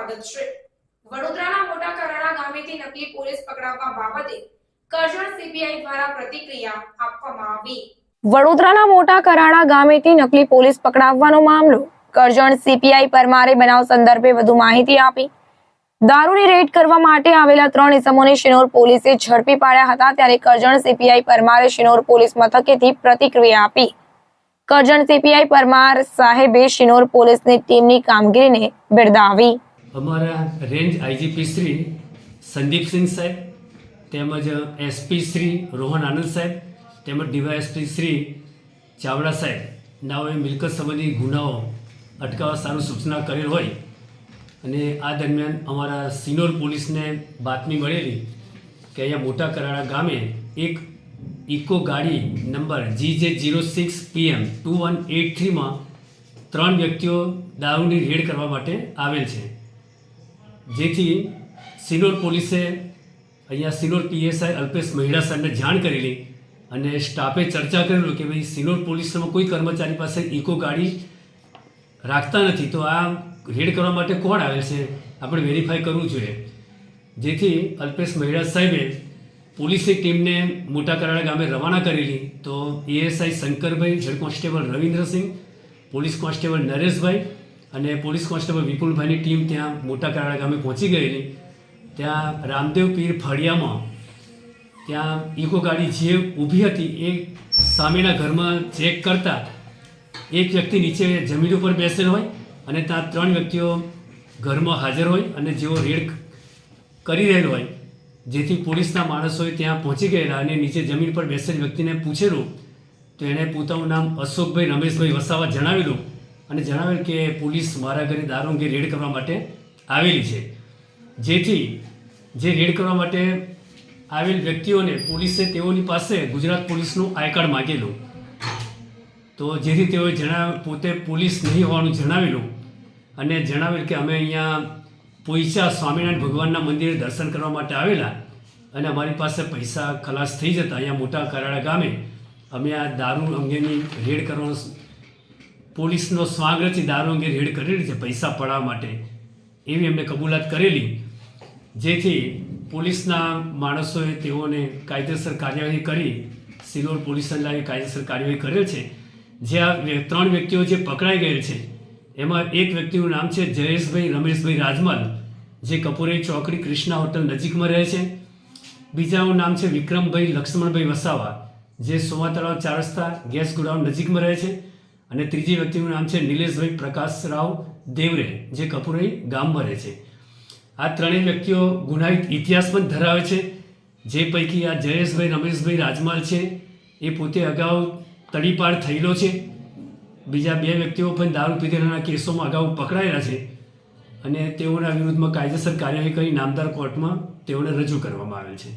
સ્વાગત છે। વડોદરાના મોટા કરાડા ગામેથી નકલી પોલીસ પકડાવવા બાબતે કરજણ સીપીઆઈ દ્વારા પ્રતિક્રિયા આપવામાં આવી। વડોદરાના મોટા કરાડા ગામેથી નકલી પોલીસ પકડાવવાનો મામલો કરજણ સીપીઆઈ પરમારે બનાવ સંદર્ભે વધુ માહિતી આપી। દારૂની રેડ કરવા માટે આવેલા 3 ઇસમોને શિનોર પોલીસે ઝડપી પાડ્યા હતા। ત્યારે કરજણ સીપીઆઈ પરમારે શિનોર પોલીસ મથકેથી પ્રતિક્રિયા આપી। કરજણ સીપીઆઈ પરમાર સાહેબે શિનોર પોલીસની ટીમની કામગીરીને બિરદાવી। અમારા રેન્જ આઈજીપી શ્રી સંદીપસિંહ સાહેબ તેમજ એસપી શ્રી રોહન આનંદ સાહેબ તેમજ ડીવાયએસપી શ્રી ચાવડા સાહેબ નાઓએ મિલકત સંબંધી ગુનાઓ અટકાવવા સારું સૂચના કરેલ હોય અને આ દરમિયાન અમારા સિનોર પોલીસને બાતમી મળેલી કે અહીંયા મોટા કરાડા ગામે એક ઇકો ગાડી નંબર GJ06 PM 2183માં 3 વ્યક્તિઓ દારૂની રેડ કરવા માટે આવેલ છે, જેથી સિનોર પોલીસે અહીંયા સિનોર PSI અલ્પેશ મહિડા સાહેબને જાણ કરેલી અને સ્ટાફે ચર્ચા કરેલું કે ભાઈ સિનોર પોલીસમાં કોઈ કર્મચારી પાસે ઇકો ગાડી રાખતા નથી, તો આ રેડ કરવા માટે કોણ આવેલ છે આપણે વેરીફાઈ કરવું જોઈએ। જેથી અલ્પેશ મહિડા સાહેબે પોલીસની ટીમને મોટા કરાડા ગામે રવાના કરેલી। તો ASI Shankarbhai, head constable Ravindrasinh, police constable Nareshbhai અને પોલીસ કોન્સ્ટેબલ વિપુલભાઈની ટીમ ત્યાં મોટા કરાડા ગામે પહોંચી ગયેલી। ત્યાં રામદેવ પીર ફળિયામાં ત્યાં ઇકો ગાડી જે ઊભી હતી એ સામેના ઘરમાં ચેક કરતા એક વ્યક્તિ નીચે જમીન ઉપર બેસેલ હોય અને ત્યાં 3 વ્યક્તિઓ ઘરમાં હાજર હોય અને જેઓ રેડ કરી રહેલ હોય, જેથી પોલીસના માણસોએ ત્યાં પહોંચી ગયેલા અને નીચે જમીન પર બેસેલ વ્યક્તિને પૂછેલું તો એણે પોતાનું નામ અશોકભાઈ રમેશભાઈ વસાવા જણાવેલું અને જણાવેલ કે પોલીસ મારા ઘરે દારૂ અંગે રેડ કરવા માટે આવેલી છે। જેથી જે રેડ કરવા માટે આવેલ વ્યક્તિઓને પોલીસે તેઓની પાસે ગુજરાત પોલીસનું આઈ કાર્ડ માગેલું, તો જેથી તેઓએ પોતે પોલીસ નહીં હોવાનું જણાવેલું અને જણાવેલ કે અમે અહીંયા પોઈચા સ્વામિનારાયણ ભગવાનના મંદિરે દર્શન કરવા માટે આવેલા અને અમારી પાસે પૈસા ખલાસ થઈ જતા અહીંયા મોટા કરાડા ગામે અમે આ દારૂ અંગેની રેડ કરવાનો પોલીસનો સ્વાગતથી દારૂ અંગે રેડ કરેલી છે પૈસા પડાવવા માટે, એવી એમને કબૂલાત કરેલી। જેથી પોલીસના માણસોએ તેઓને કાયદેસર કાર્યવાહી કરી સિનોર પોલીસને લાવી કાયદેસર કાર્યવાહી કરેલ છે। જે આ 3 વ્યક્તિઓ જે પકડાઈ ગયેલ છે એમાં એક વ્યક્તિનું નામ છે જયેશભાઈ રમેશભાઈ રાજમલ, જે કપૂરી ચોકડી કૃષ્ણા હોટલ નજીકમાં રહે છે। બીજાનું નામ છે વિક્રમભાઈ લક્ષ્મણભાઈ વસાવા, જે સોમા તળાવ 4 રસ્તા ગેસ ગોડાઉન નજીકમાં રહે છે। અને ત્રીજી વ્યક્તિનું નામ છે નિલેશભાઈ પ્રકાશરાવ દેવરે, જે કપૂરી ગામમાં રહે છે। આ 3 વ્યક્તિઓ ગુનાહિત ઇતિહાસ પણ ધરાવે છે, જે પૈકી આ જયેશભાઈ રમેશભાઈ રાજમલ છે એ પોતે અગાઉ તડીપાર થયેલો છે। બીજા 2 વ્યક્તિઓ પણ દારૂ પીધેલાના કેસોમાં અગાઉ પકડાયેલા છે અને તેઓના વિરુદ્ધમાં કાયદેસર કાર્યવાહી કરી નામદાર કોર્ટમાં તેઓને રજૂ કરવામાં આવેલ છે।